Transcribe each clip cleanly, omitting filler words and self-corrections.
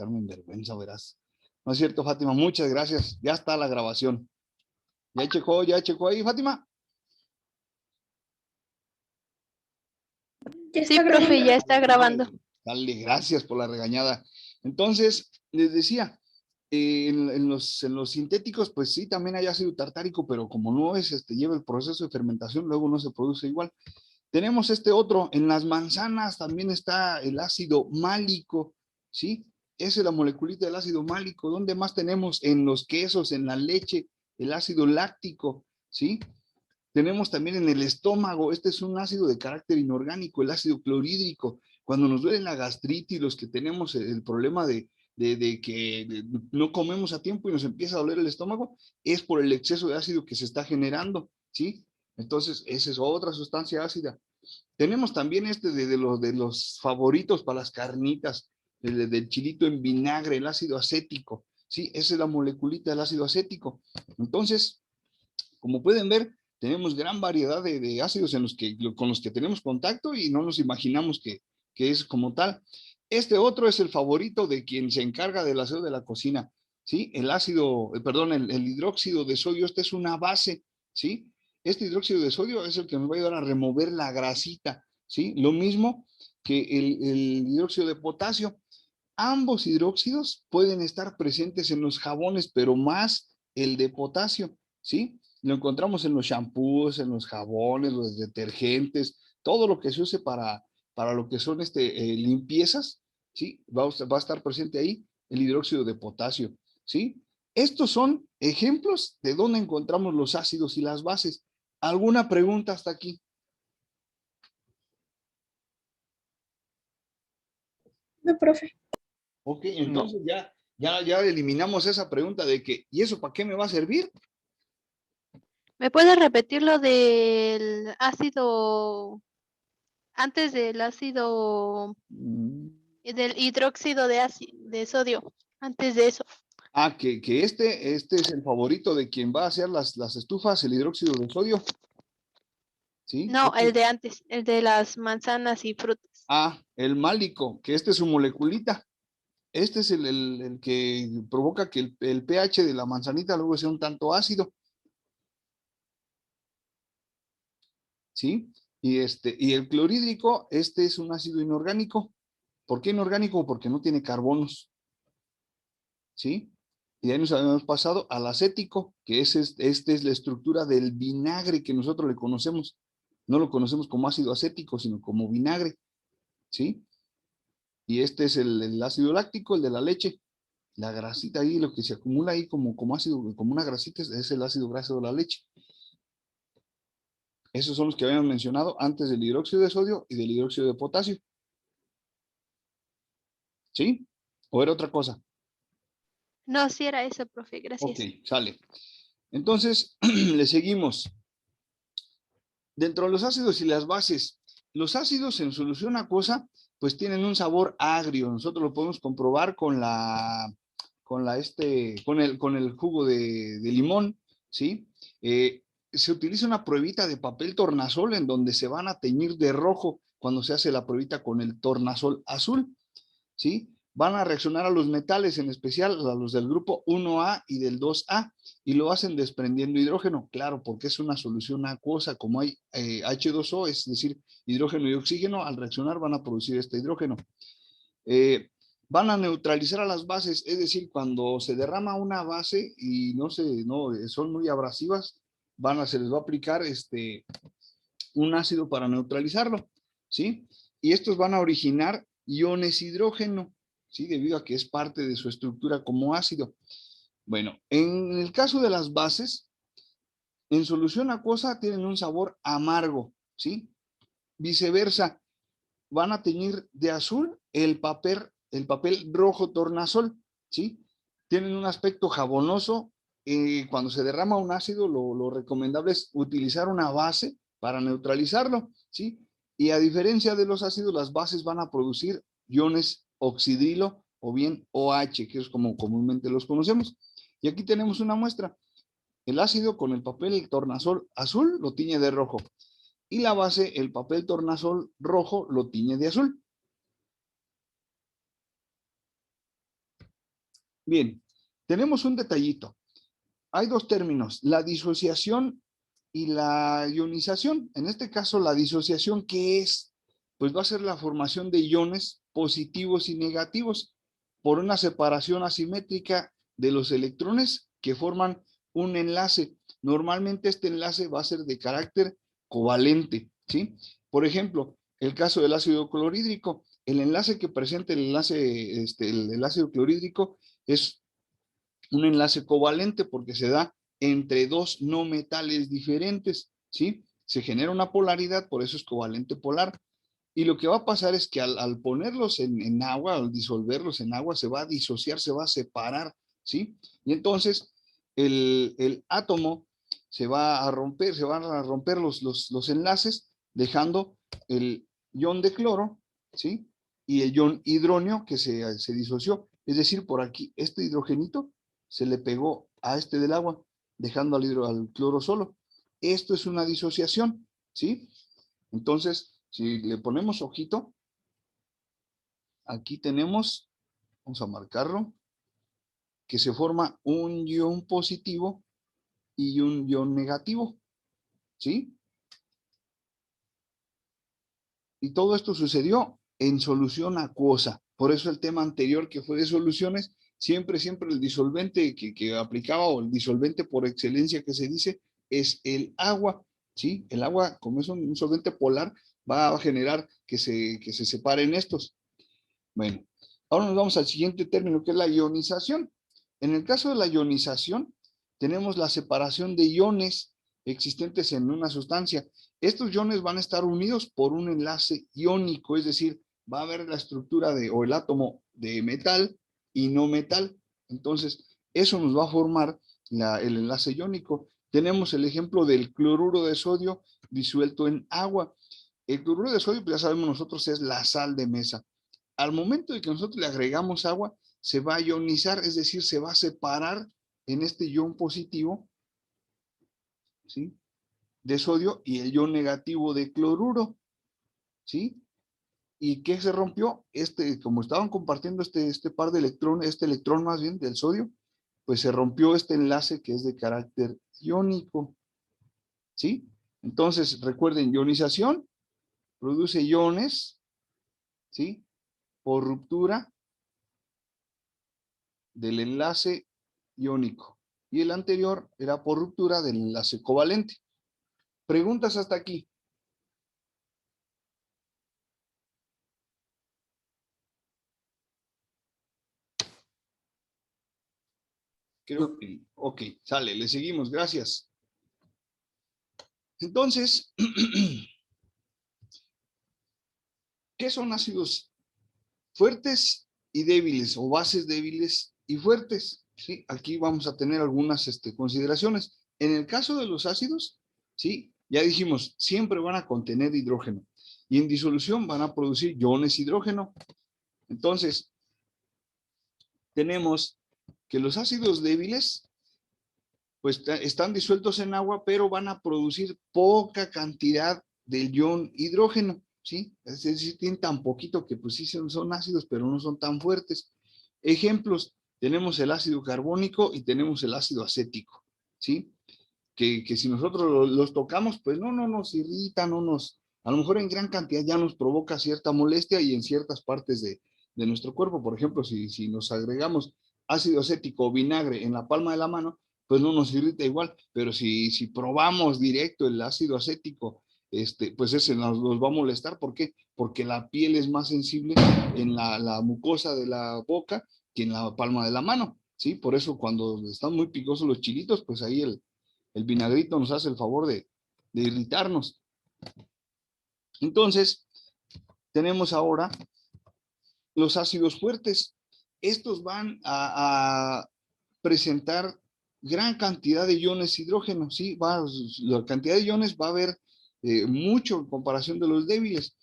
sacarme en vergüenza, verás. No es cierto, Fátima, muchas gracias. Ya está la grabación. Ya checó ahí, Fátima. Sí, profe, ya está grabando. Dale, gracias por la regañada. Entonces, les decía, en los sintéticos, pues sí, también hay ácido tartárico, pero como no es, lleva el proceso de fermentación, luego no se produce igual. Tenemos este otro, en las manzanas también está el ácido málico, ¿sí? Esa es la moleculita del ácido málico. ¿Dónde más tenemos? En los quesos, en la leche, el ácido láctico, ¿sí? Tenemos también en el estómago, este es un ácido de carácter inorgánico, el ácido clorhídrico. Cuando nos duele la gastritis, los que tenemos el problema de que no comemos a tiempo y nos empieza a doler el estómago, es por el exceso de ácido que se está generando, ¿sí? Entonces, esa es otra sustancia ácida. Tenemos también de los favoritos para las carnitas, del chilito en vinagre, el ácido acético, ¿sí? Esa es la moleculita del ácido acético. Entonces, como pueden ver, tenemos gran variedad de ácidos con los que tenemos contacto y no nos imaginamos que es como tal. Este otro es el favorito de quien se encarga del aseo de la cocina, ¿sí? El ácido, perdón, el hidróxido de sodio, esta es una base, ¿sí? Este hidróxido de sodio es el que nos va a ayudar a remover la grasita, ¿sí? Lo mismo que el hidróxido de potasio. Ambos hidróxidos pueden estar presentes en los jabones, pero más el de potasio, ¿sí? Lo encontramos en los shampoos, en los jabones, los detergentes, todo lo que se use para lo que son limpiezas, ¿sí? Va a estar presente ahí el hidróxido de potasio, ¿sí? Estos son ejemplos de dónde encontramos los ácidos y las bases. ¿Alguna pregunta hasta aquí? No, profe. Ok, entonces ya eliminamos esa pregunta de que, ¿y eso para qué me va a servir? ¿Me puede repetir lo del ácido, antes del ácido, del hidróxido de sodio, antes de eso? Ah, que este es el favorito de quien va a hacer las estufas, el hidróxido de sodio, ¿sí? No, el de antes, el de las manzanas y frutas. El málico, que este es su moleculita. Este es el que provoca que el pH de la manzanita luego sea un tanto ácido, ¿sí? Y el clorhídrico, este es un ácido inorgánico. ¿Por qué inorgánico? Porque no tiene carbonos, ¿sí? Y ahí nos habíamos pasado al acético, que este es la estructura del vinagre que nosotros le conocemos. No lo conocemos como ácido acético, sino como vinagre, ¿sí? Y este es el ácido láctico, el de la leche. La grasita ahí, lo que se acumula ahí como ácido, como una grasita, es el ácido graso de la leche. Esos son los que habíamos mencionado antes del hidróxido de sodio y del hidróxido de potasio. ¿Sí? ¿O era otra cosa? No, sí era eso, profe, Ok, gracias. sale. Entonces, le seguimos. Dentro de los ácidos y las bases, los ácidos en solución acuosa, pues tienen un sabor agrio. Nosotros lo podemos comprobar con el jugo de limón, ¿sí? Se utiliza una pruebita de papel tornasol en donde se van a teñir de rojo cuando se hace la pruebita con el tornasol azul, ¿sí? Van a reaccionar a los metales, en especial a los del grupo 1A y del 2A, y lo hacen desprendiendo hidrógeno, claro, porque es una solución acuosa, como hay H2O, es decir, hidrógeno y oxígeno, al reaccionar van a producir este hidrógeno. Van a neutralizar a las bases, es decir, cuando se derrama una base y no son muy abrasivas, se les va a aplicar un ácido para neutralizarlo, ¿sí? Y estos van a originar iones hidrógeno, ¿sí? Debido a que es parte de su estructura como ácido. Bueno, en el caso de las bases, en solución acuosa tienen un sabor amargo, ¿sí? Viceversa, van a teñir de azul el papel rojo tornasol, ¿sí? Tienen un aspecto jabonoso. Cuando se derrama un ácido, lo recomendable es utilizar una base para neutralizarlo, ¿sí? Y a diferencia de los ácidos, las bases van a producir iones oxidrilo o bien OH, que es como comúnmente los conocemos. Y aquí tenemos una muestra. El ácido con el papel tornasol azul lo tiñe de rojo y la base, el papel tornasol rojo, lo tiñe de azul. Bien, tenemos un detallito. Hay dos términos, la disociación y la ionización. En este caso, la disociación, ¿qué es? Pues va a ser la formación de iones positivos y negativos por una separación asimétrica de los electrones que forman un enlace. Normalmente este enlace va a ser de carácter covalente, ¿sí? Por ejemplo, el caso del ácido clorhídrico, el enlace que presenta el ácido clorhídrico es un enlace covalente porque se da entre dos no metales diferentes, ¿sí? Se genera una polaridad, por eso es covalente polar. Y lo que va a pasar es que al ponerlos en agua, al disolverlos en agua, se va a disociar, se va a separar, ¿sí? Y entonces el átomo se va a romper, se van a romper los enlaces, dejando el ion de cloro, ¿sí? Y el ion hidróneo que se disoció. Es decir, por aquí, este hidrogenito se le pegó a este del agua, dejando al cloro solo. Esto es una disociación, ¿sí? Entonces, si le ponemos ojito, aquí tenemos, vamos a marcarlo, que se forma un ion positivo y un ion negativo, ¿sí? Y todo esto sucedió en solución acuosa. Por eso el tema anterior que fue de soluciones, siempre el disolvente que aplicaba o el disolvente por excelencia que se dice es el agua, ¿sí? El agua, como es un solvente polar, va a generar que se separen estos. Bueno, ahora nos vamos al siguiente término que es la ionización. En el caso de la ionización, tenemos la separación de iones existentes en una sustancia. Estos iones van a estar unidos por un enlace iónico, es decir, va a haber la estructura o el átomo de metal y no metal. Entonces, eso nos va a formar el enlace iónico. Tenemos el ejemplo del cloruro de sodio disuelto en agua. El cloruro de sodio, pues ya sabemos nosotros, es la sal de mesa. Al momento de que nosotros le agregamos agua, se va a ionizar, es decir, se va a separar en este ion positivo, ¿sí? De sodio y el ion negativo de cloruro, ¿sí? ¿Y qué se rompió? Como estaban compartiendo este par de electrones, este electrón más bien del sodio, pues se rompió este enlace que es de carácter iónico, ¿sí? Entonces, recuerden, ionización produce iones, ¿sí? Por ruptura del enlace iónico. Y el anterior era por ruptura del enlace covalente. Preguntas hasta aquí. Creo que, ok, sale, le seguimos, gracias. Entonces, ¿qué son ácidos fuertes y débiles o bases débiles y fuertes? ¿Sí? Aquí vamos a tener algunas consideraciones. En el caso de los ácidos, ¿sí? Ya dijimos, siempre van a contener hidrógeno y en disolución van a producir iones hidrógeno. Entonces, tenemos que los ácidos débiles pues están disueltos en agua, pero van a producir poca cantidad del ion hidrógeno, ¿sí? Es decir, tienen tan poquito que pues sí son ácidos, pero no son tan fuertes. Ejemplos, tenemos el ácido carbónico y tenemos el ácido acético, ¿sí? Que si nosotros los tocamos, pues no nos irrita, a lo mejor en gran cantidad ya nos provoca cierta molestia y en ciertas partes de nuestro cuerpo. Por ejemplo, si nos agregamos ácido acético o vinagre en la palma de la mano, pues no nos irrita igual, pero si probamos directo el ácido acético, pues ese nos va a molestar. ¿Por qué? Porque la piel es más sensible en la mucosa de la boca que en la palma de la mano, ¿sí? Por eso cuando están muy picosos los chilitos, pues ahí el vinagrito nos hace el favor de irritarnos. Entonces, tenemos ahora los ácidos fuertes. Estos van a presentar gran cantidad de iones hidrógeno, ¿sí? La cantidad de iones va a haber mucho en comparación de los débiles.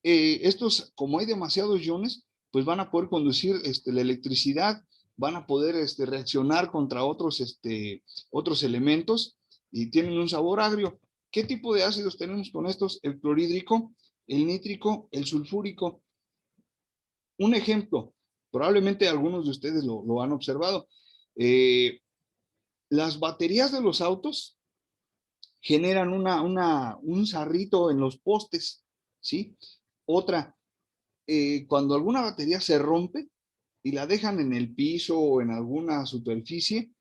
Estos, como hay demasiados iones, pues van a poder conducir la electricidad, van a poder reaccionar contra otros elementos y tienen un sabor agrio. ¿Qué tipo de ácidos tenemos con estos? El clorhídrico, el nítrico, el sulfúrico. Un ejemplo, Probablemente algunos de ustedes lo han observado. Las baterías de los autos generan un sarrito en los postes, ¿sí? Otra, cuando alguna batería se rompe y la dejan en el piso o en alguna superficie,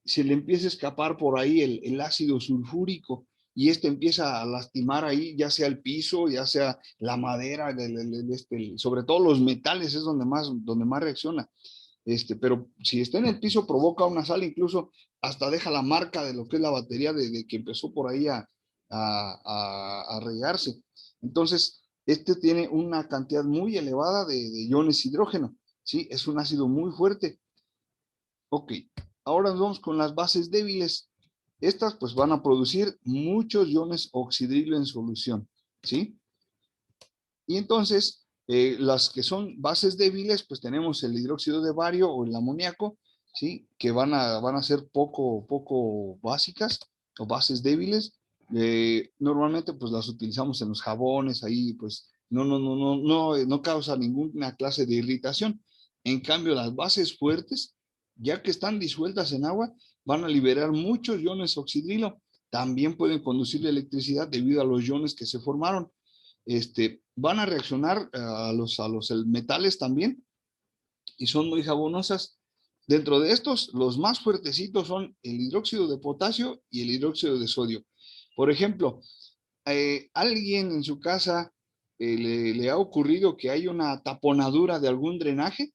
se le empieza a escapar por ahí el ácido sulfúrico y este empieza a lastimar ahí, ya sea el piso, ya sea la madera, sobre todo los metales es donde más reacciona. Pero si está en el piso provoca una sal, incluso hasta deja la marca de lo que es la batería de que empezó por ahí a regarse. Entonces, este tiene una cantidad muy elevada de iones hidrógeno, ¿sí? Es un ácido muy fuerte. Ok, ahora nos vamos con las bases débiles. Estas pues van a producir muchos iones oxidrilo en solución, ¿sí? Y entonces, las que son bases débiles, pues tenemos el hidróxido de bario o el amoníaco, ¿sí? Que van a ser poco básicas o bases débiles. Normalmente, pues las utilizamos en los jabones, ahí pues no causa ninguna clase de irritación. En cambio, las bases fuertes, ya que están disueltas en agua, van a liberar muchos iones oxidrilo. También pueden conducir electricidad debido a los iones que se formaron. Van a reaccionar a los metales también y son muy jabonosas. Dentro de estos, los más fuertecitos son el hidróxido de potasio y el hidróxido de sodio. Por ejemplo, alguien en su casa le ha ocurrido que hay una taponadura de algún drenaje.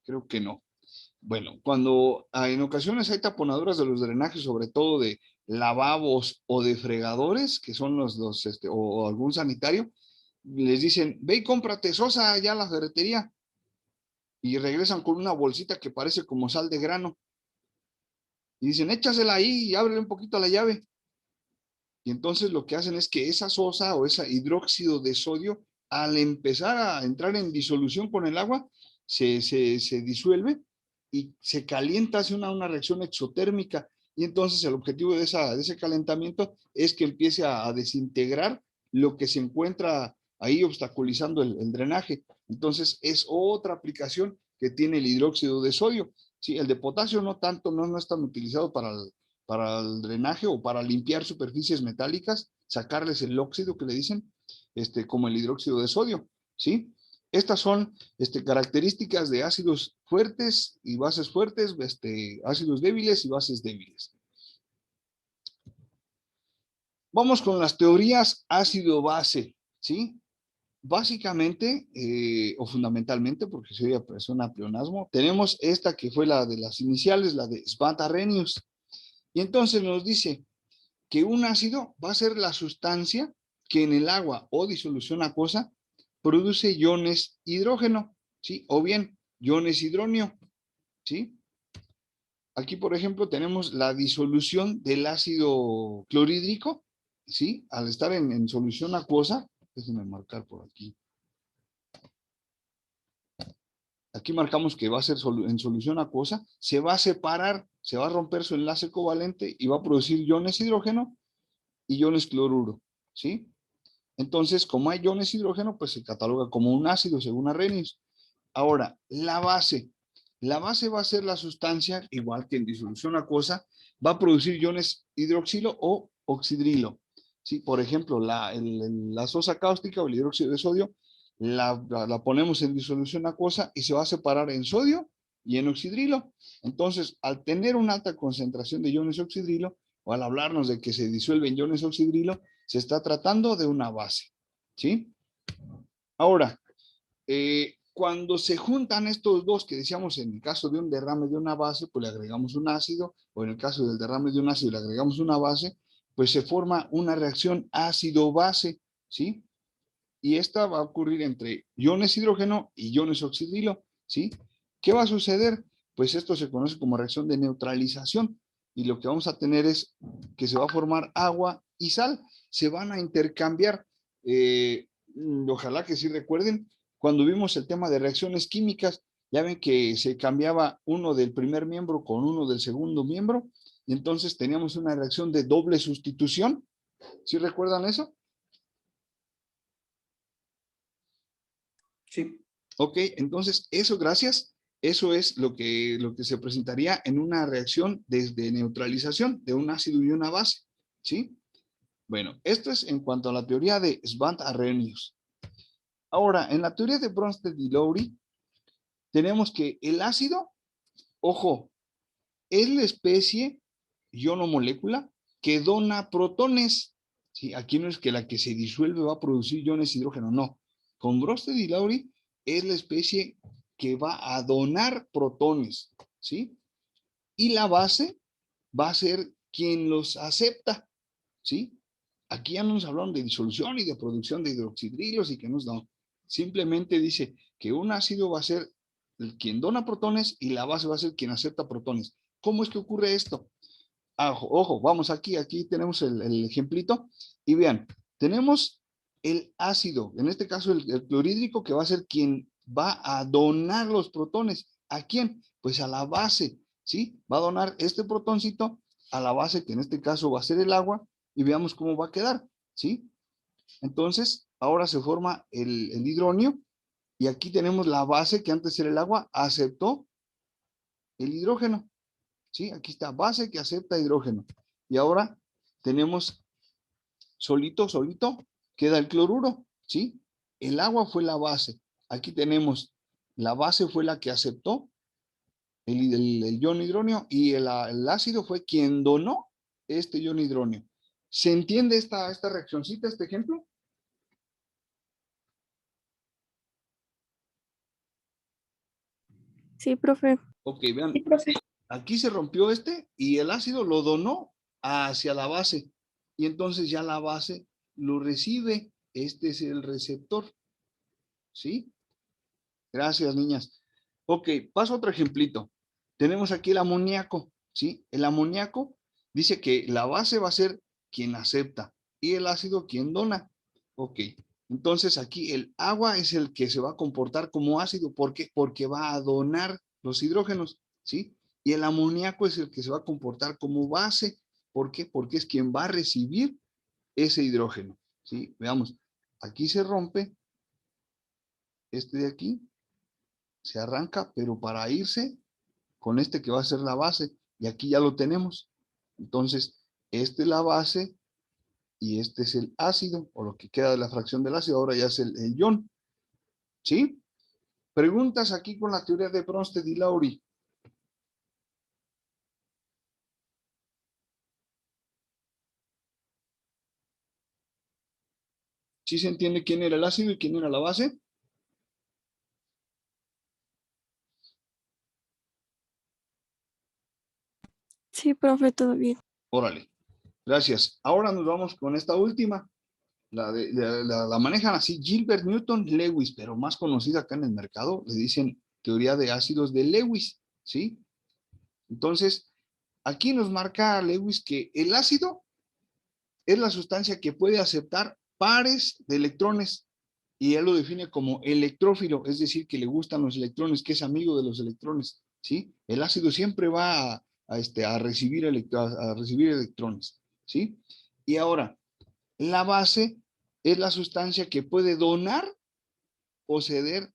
Creo que no. Bueno, cuando en ocasiones hay taponaduras de los drenajes, sobre todo de lavabos o de fregadores, que son o algún sanitario, les dicen, ve y cómprate sosa allá a la ferretería y regresan con una bolsita que parece como sal de grano y dicen, échasela ahí y ábrele un poquito a la llave. Y entonces lo que hacen es que esa sosa o ese hidróxido de sodio, al empezar a entrar en disolución con el agua, se disuelve y se calienta, hace una reacción exotérmica. Y entonces el objetivo de ese calentamiento es que empiece a desintegrar lo que se encuentra ahí obstaculizando el drenaje. Entonces es otra aplicación que tiene el hidróxido de sodio. Sí, el de potasio no tanto, no es tan utilizado para el drenaje o para limpiar superficies metálicas, sacarles el óxido que le dicen, como el hidróxido de sodio, ¿sí? Estas son características de ácidos fuertes y bases fuertes, ácidos débiles y bases débiles. Vamos con las teorías ácido-base, ¿sí? Básicamente, o fundamentalmente, porque suena pleonasmo, tenemos esta que fue la de las iniciales, la de Svante-Arrhenius. Y entonces nos dice que un ácido va a ser la sustancia que en el agua o disolución acuosa produce iones hidrógeno, ¿sí? O bien iones hidronio, ¿sí? Aquí, por ejemplo, tenemos la disolución del ácido clorhídrico, ¿sí? Al estar en solución acuosa, déjenme marcar por aquí. Aquí marcamos que va a ser en solución acuosa, se va a separar, se va a romper su enlace covalente y va a producir iones hidrógeno y iones cloruro, ¿sí? Entonces, como hay iones hidrógeno, pues se cataloga como un ácido según Arrhenius. Ahora, la base. La base va a ser la sustancia, igual que en disolución acuosa, va a producir iones hidroxilo o oxidrilo. ¿Sí? Por ejemplo, la sosa cáustica o el hidróxido de sodio la ponemos en disolución acuosa y se va a separar en sodio y en oxidrilo. Entonces, al tener una alta concentración de iones oxidrilo, o al hablarnos de que se disuelven iones oxidrilo, se está tratando de una base. ¿Sí? Ahora, cuando se juntan estos dos que decíamos en el caso de un derrame de una base, pues le agregamos un ácido, o en el caso del derrame de un ácido le agregamos una base, pues se forma una reacción ácido-base, ¿sí? Y esta va a ocurrir entre iones hidrógeno y iones oxidrilo, ¿sí? ¿Qué va a suceder? Pues esto se conoce como reacción de neutralización y lo que vamos a tener es que se va a formar agua y sal, se van a intercambiar. Ojalá que sí recuerden, cuando vimos el tema de reacciones químicas, ya ven que se cambiaba uno del primer miembro con uno del segundo miembro, y entonces teníamos una reacción de doble sustitución, ¿Sí recuerdan eso? Sí. Ok, entonces eso, gracias. Eso es lo que se presentaría en una reacción de neutralización de un ácido y una base. ¿Sí? Bueno, esto es en cuanto a la teoría de Svante-Arrhenius. Ahora, en la teoría de Bronsted y Lowry, tenemos que el ácido, ojo, es la especie ionomolécula que dona protones. ¿Sí? Aquí no es que la que se disuelve va a producir iones de hidrógeno, no. Con Bronsted y Lowry es la especie que va a donar protones, ¿sí? Y la base va a ser quien los acepta, ¿sí? Aquí ya no nos hablaron de disolución y de producción de hidroxidrilos y que nos no. Simplemente dice que un ácido va a ser quien dona protones y la base va a ser quien acepta protones. ¿Cómo es que ocurre esto? Ojo, ojo, vamos aquí tenemos el ejemplito y vean, tenemos el ácido, en este caso el clorhídrico que va a ser quien va a donar los protones. ¿A quién? Pues a la base, ¿sí? Va a donar este protoncito a la base, que en este caso va a ser el agua, y veamos cómo va a quedar, ¿sí? Entonces, ahora se forma el hidronio, y aquí tenemos la base que antes era el agua, aceptó el hidrógeno, ¿sí? Aquí está, base que acepta hidrógeno. Y ahora tenemos solito, queda el cloruro, ¿sí? El agua fue la base. Aquí tenemos, la base fue la que aceptó el ion hidronio y el ácido fue quien donó este ion hidronio. ¿Se entiende esta reaccioncita, este ejemplo? Sí, profe. Ok, vean, Sí, profe. aquí se rompió y el ácido lo donó hacia la base. Y entonces ya la base lo recibe. Este es el receptor. ¿Sí? Gracias, niñas. Ok, paso a otro ejemplito. Tenemos aquí el amoníaco. ¿Sí? El amoníaco dice que la base va a ser quien acepta y el ácido quien dona. Ok. Entonces aquí el agua es el que se va a comportar como ácido. ¿Por qué? Porque va a donar los hidrógenos. ¿Sí? Y el amoníaco es el que se va a comportar como base. ¿Por qué? Porque es quien va a recibir ese hidrógeno. ¿Sí? Veamos, aquí se rompe este de aquí, se arranca, pero para irse con este que va a ser la base, y aquí ya lo tenemos. Entonces, este es la base y este es el ácido, o lo que queda de la fracción del ácido, ahora ya es el ion. ¿Sí? Preguntas aquí con la teoría de Bronsted y Lowry. ¿Sí se entiende quién era el ácido y quién era la base? Sí, profe, todo bien. Órale, gracias. Ahora nos vamos con esta última. La manejan así Gilbert Newton Lewis, pero más conocida acá en el mercado, le dicen teoría de ácidos de Lewis, ¿sí? Entonces, aquí nos marca Lewis que el ácido es la sustancia que puede aceptar pares de electrones y él lo define como electrófilo, es decir, que le gustan los electrones, que es amigo de los electrones, ¿sí? El ácido siempre va a recibir, a recibir electrones, ¿sí? Y ahora, la base es la sustancia que puede donar o ceder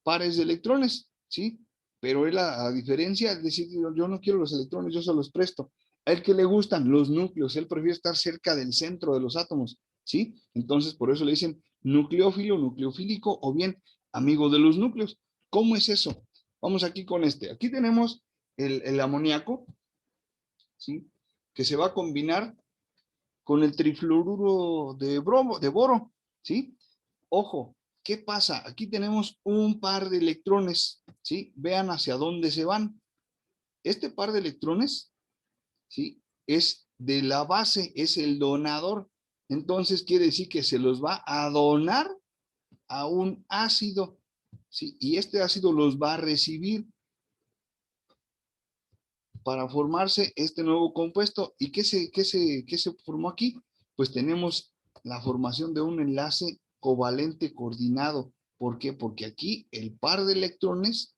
pares de electrones, ¿sí? Pero es la diferencia, es decir, yo no quiero los electrones, yo se los presto. A él que le gustan los núcleos, él prefiere estar cerca del centro de los átomos, ¿sí? Entonces, por eso le dicen nucleófilo, nucleofílico o bien amigo de los núcleos. ¿Cómo es eso? Vamos aquí con este. Aquí tenemos el amoníaco, ¿sí? Que se va a combinar con el trifluoruro de boro, ¿sí? Ojo, ¿qué pasa? Aquí tenemos un par de electrones, ¿sí? Vean hacia dónde se van. Este par de electrones, ¿sí? Es de la base, es el donador. Entonces quiere decir que se los va a donar a un ácido, ¿sí? Y este ácido los va a recibir para formarse este nuevo compuesto. ¿Y qué se formó aquí? Pues tenemos la formación de un enlace covalente coordinado. ¿Por qué? Porque aquí el par de electrones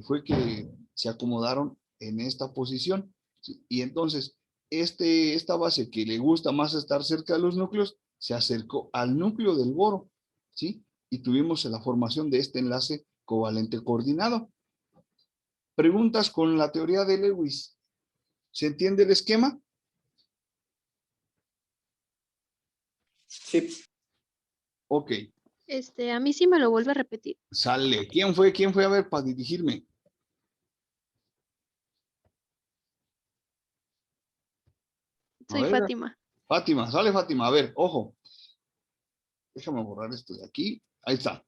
fue que se acomodaron en esta posición. ¿Sí? Y entonces, esta base que le gusta más estar cerca de los núcleos, se acercó al núcleo del boro, ¿sí? Y tuvimos la formación de este enlace covalente coordinado. Preguntas con la teoría de Lewis. ¿Se entiende el esquema? Sí. Ok, A mí sí me lo vuelve a repetir. sale. ¿Quién fue? ¿Quién fue a ver para dirigirme? A Soy ver, Fátima. Fátima, sale Fátima. A ver, ojo. Déjame borrar esto de aquí. Ahí está.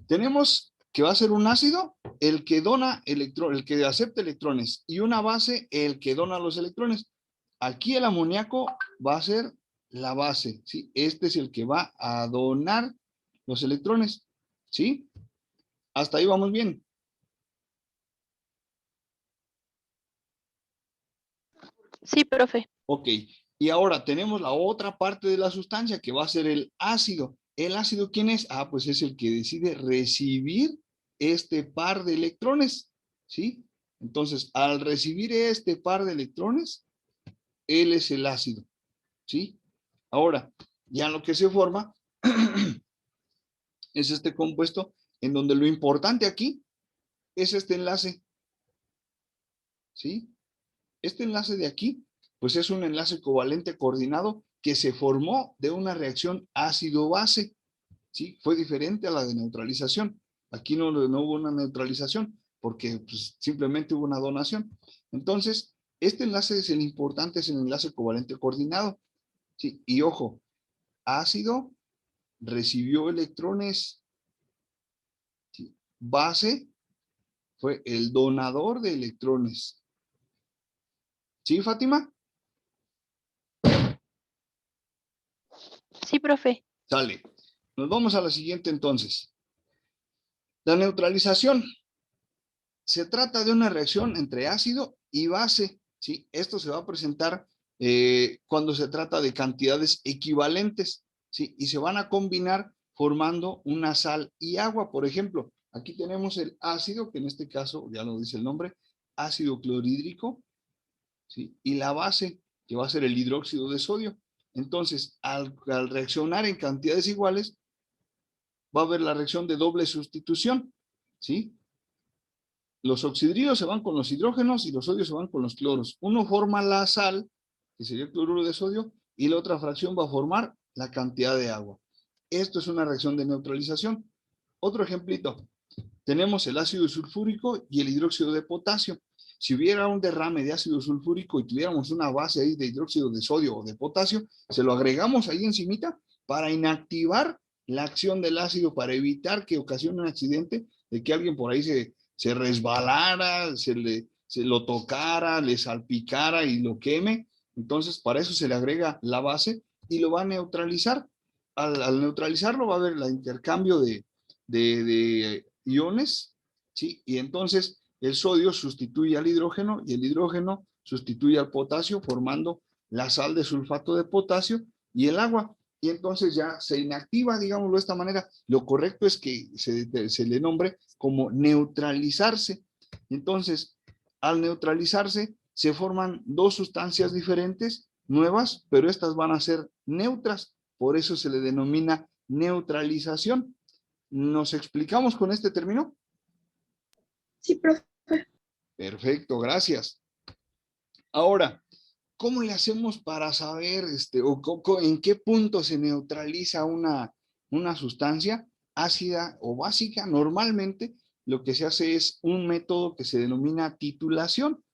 Tenemos que va a ser un ácido el que dona electrones, el que acepta electrones, y una base el que dona los electrones. Aquí el amoníaco va a ser la base, ¿sí? Este es el que va a donar los electrones, ¿sí? Hasta ahí vamos bien. Sí, profe. Ok, y ahora tenemos la otra parte de la sustancia que va a ser el ácido. ¿El ácido quién es? Ah, pues es el que decide recibir este par de electrones, ¿sí? Entonces, al recibir este par de electrones, él es el ácido, ¿sí? Ahora, ya lo que se forma es este compuesto en donde lo importante aquí es este enlace, ¿sí? Este enlace de aquí, pues es un enlace covalente coordinado que se formó de una reacción ácido-base, ¿sí? Fue diferente a la de neutralización. Aquí no hubo una neutralización porque pues, simplemente hubo una donación. Entonces, este enlace es el importante, es el enlace covalente coordinado, ¿sí? Y ojo, ácido recibió electrones, ¿sí? Base fue el donador de electrones. ¿Sí, Fátima? Sí, profe. Sale. Nos vamos a la siguiente entonces. La neutralización. Se trata de una reacción entre ácido y base, ¿sí? Esto se va a presentar cuando se trata de cantidades equivalentes, ¿sí? Y se van a combinar formando una sal y agua. Por ejemplo, aquí tenemos el ácido, que en este caso, ya lo dice el nombre, ácido clorhídrico, ¿sí? Y la base, que va a ser el hidróxido de sodio. Entonces, al reaccionar en cantidades iguales, va a haber la reacción de doble sustitución, ¿sí? Los oxidridos se van con los hidrógenos y los sodios se van con los cloros. Uno forma la sal, que sería el cloruro de sodio, y la otra fracción va a formar la cantidad de agua. Esto es una reacción de neutralización. Otro ejemplito. Tenemos el ácido sulfúrico y el hidróxido de potasio. Si hubiera un derrame de ácido sulfúrico y tuviéramos una base ahí de hidróxido de sodio o de potasio, se lo agregamos ahí encimita para inactivar la acción del ácido, para evitar que ocasione un accidente de que alguien por ahí se resbalara, se lo tocara, le salpicara y lo queme. Entonces, para eso se le agrega la base y lo va a neutralizar. Al neutralizarlo va a haber el intercambio de iones, ¿sí? Y entonces el sodio sustituye al hidrógeno y el hidrógeno sustituye al potasio formando la sal de sulfato de potasio y el agua. Y entonces ya se inactiva, digámoslo de esta manera. Lo correcto es que se le nombre como neutralizarse. Entonces, al neutralizarse, se forman dos sustancias diferentes, nuevas, pero estas van a ser neutras. Por eso se le denomina neutralización. ¿Nos explicamos con este término? Sí, profe. Perfecto, gracias. Ahora, ¿cómo le hacemos para saber en qué punto se neutraliza una sustancia ácida o básica? Normalmente lo que se hace es un método que se denomina titulación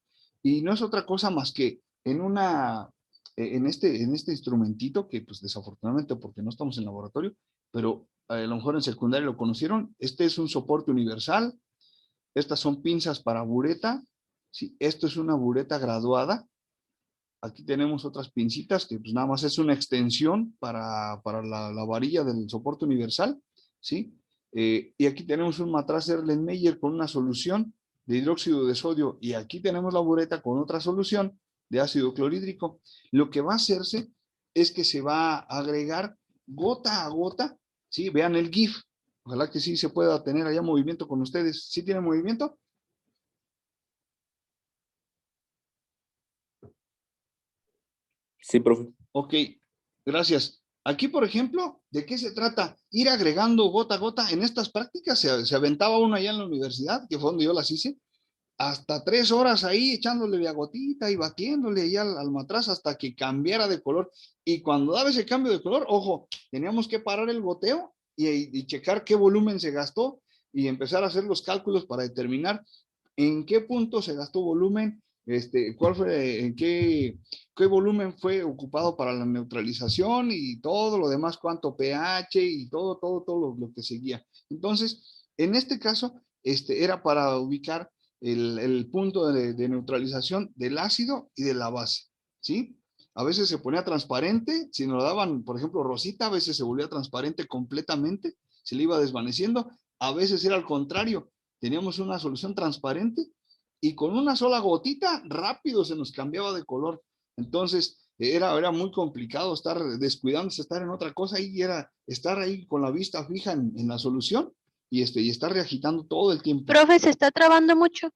y no es otra cosa más que en este instrumentito que pues desafortunadamente porque no estamos en laboratorio, pero a lo mejor en secundaria lo conocieron, este es un soporte universal, estas son pinzas para bureta, ¿sí? Esto es una bureta graduada. Aquí tenemos otras pincitas que pues nada más es una extensión para la varilla del soporte universal, ¿sí? Y aquí tenemos un matraz Erlenmeyer con una solución de hidróxido de sodio y aquí tenemos la bureta con otra solución de ácido clorhídrico. Lo que va a hacerse es que se va a agregar gota a gota, ¿sí? Vean el GIF. Ojalá que sí se pueda tener allá movimiento con ustedes. ¿Sí tiene movimiento? Sí, profe. Ok, gracias. Aquí, por ejemplo, ¿de qué se trata? Ir agregando gota a gota. En estas prácticas se aventaba uno allá en la universidad, que fue donde yo las hice, hasta 3 horas ahí echándole de a gotita y batiéndole ahí al matraz hasta que cambiara de color. Y cuando daba ese cambio de color, ojo, teníamos que parar el goteo y checar qué volumen se gastó y empezar a hacer los cálculos para determinar en qué punto se gastó volumen, cuál fue, en qué volumen fue ocupado para la neutralización y todo lo demás, cuánto pH y todo lo que seguía. Entonces, en este caso, era para ubicar el punto de neutralización del ácido y de la base, ¿sí? A veces se ponía transparente, si nos lo daban, por ejemplo, rosita, a veces se volvía transparente completamente, se le iba desvaneciendo, a veces era al contrario, teníamos una solución transparente y con una sola gotita rápido se nos cambiaba de color. Entonces era muy complicado estar descuidándose, estar en otra cosa y era estar ahí con la vista fija en la solución y estar reagitando todo el tiempo. Profe, se está trabando mucho.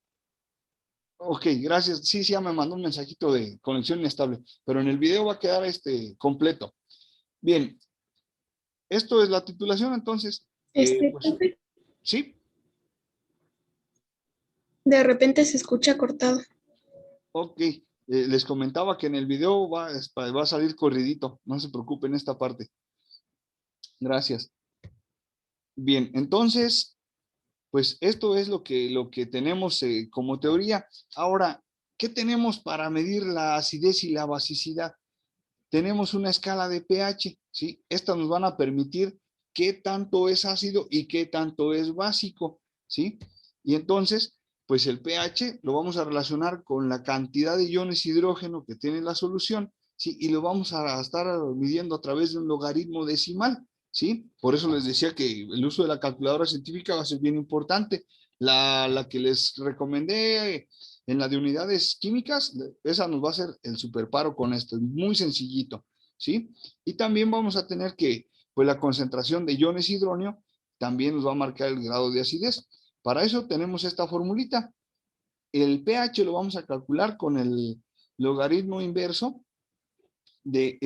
Ok, gracias. Sí, ya me mandó un mensajito de conexión inestable, pero en el video va a quedar completo. Bien, esto es la titulación, entonces, pues, Profe, sí, de repente se escucha cortado. ok. Les comentaba que en el video va a salir corridito, no se preocupen esta parte. Gracias. Bien, entonces, pues esto es lo que tenemos como teoría. Ahora, ¿qué tenemos para medir la acidez y la basicidad? Tenemos una escala de pH, ¿sí? Estas nos van a permitir qué tanto es ácido y qué tanto es básico, ¿sí? Y entonces, pues el pH lo vamos a relacionar con la cantidad de iones hidrógeno que tiene la solución, ¿sí? Y lo vamos a estar midiendo a través de un logaritmo decimal, ¿sí? Por eso les decía que el uso de la calculadora científica va a ser bien importante. La que les recomendé en la de unidades químicas, esa nos va a hacer el superparo con esto, muy sencillito, ¿sí? Y también vamos a tener que, pues la concentración de iones hidrógeno también nos va a marcar el grado de acidez. Para eso tenemos esta formulita. El pH lo vamos a calcular con el logaritmo inverso de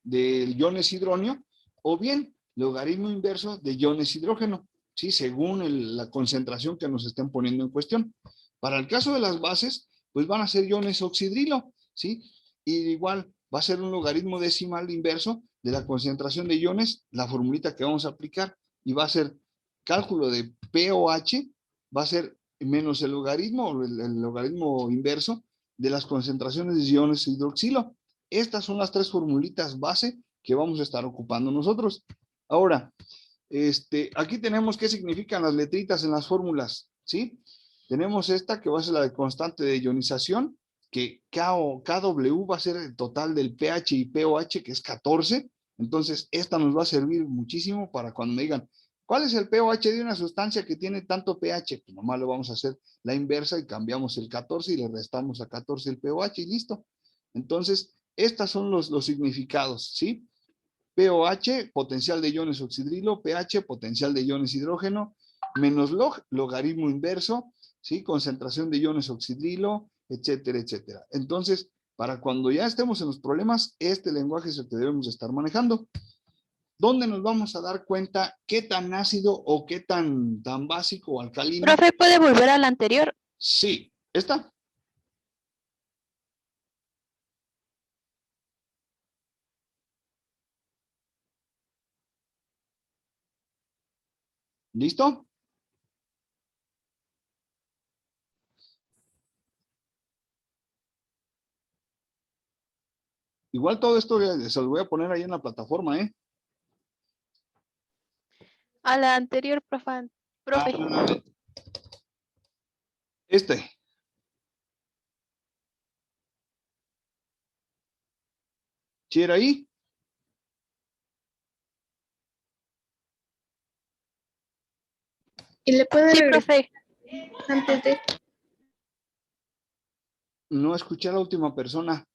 iones hidrógeno o bien logaritmo inverso de iones hidrógeno, ¿sí? Según la concentración que nos estén poniendo en cuestión. Para el caso de las bases, pues van a ser iones oxidrilo, ¿sí? Y igual va a ser un logaritmo decimal inverso de la concentración de iones, la formulita que vamos a aplicar, y va a ser cálculo de pOH, va a ser menos el logaritmo, el logaritmo inverso de las concentraciones de iones hidroxilo. Estas son las 3 formulitas base que vamos a estar ocupando nosotros. Ahora, aquí tenemos qué significan las letritas en las fórmulas, ¿sí? Tenemos esta que va a ser la de constante de ionización, que KW va a ser el total del pH y pOH, que es 14. Entonces, esta nos va a servir muchísimo para cuando me digan, ¿cuál es el pOH de una sustancia que tiene tanto pH? Pues nomás lo vamos a hacer la inversa y cambiamos el 14 y le restamos a 14 el pOH y listo. Entonces, estos son los significados, ¿sí? pOH, potencial de iones oxidrilo, pH, potencial de iones hidrógeno, menos logaritmo inverso, ¿sí? Concentración de iones oxidrilo, etcétera, etcétera. Entonces, para cuando ya estemos en los problemas, este lenguaje es el que debemos estar manejando. ¿Dónde nos vamos a dar cuenta qué tan ácido o qué tan básico o alcalino? Profe, ¿puede volver al anterior? Sí, ¿está? ¿Listo? Igual todo esto se lo voy a poner ahí en la plataforma, ¿eh? A la anterior, profe. Este. ¿Sí era ahí? ¿Y le puede Sí, regresar profe. antes de No escuché a la última persona.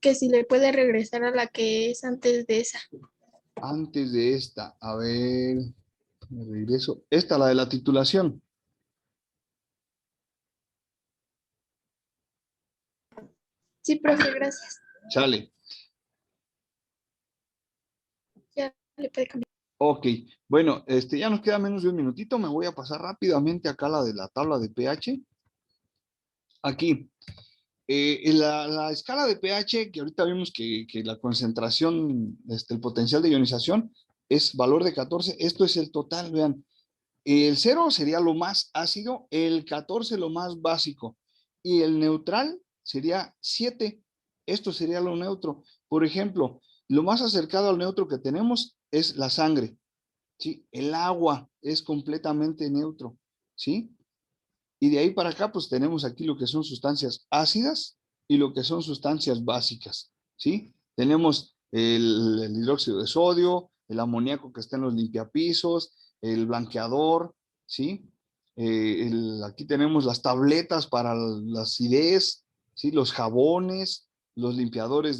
que si le puede regresar a la que es antes de esa? Antes de esta, a ver, me regreso. Esta, la de la titulación. Sí, profe, gracias. Sale. Ya le puede cambiar. Ok, bueno, ya nos queda menos de un minutito. Me voy a pasar rápidamente acá la de la tabla de pH. Aquí, en la escala de pH, que ahorita vimos que la concentración, el potencial de ionización es valor de 14. Esto es el total, vean. El 0 sería lo más ácido, el 14 lo más básico y el neutral sería 7. Esto sería lo neutro. Por ejemplo, lo más acercado al neutro que tenemos es la sangre, ¿sí? El agua es completamente neutro, ¿sí? Y de ahí para acá, pues tenemos aquí lo que son sustancias ácidas y lo que son sustancias básicas, ¿sí? Tenemos el hidróxido de sodio, el amoníaco que está en los limpiapisos, el blanqueador, ¿sí? Aquí tenemos las tabletas para la acidez, ¿sí? Los jabones, los limpiadores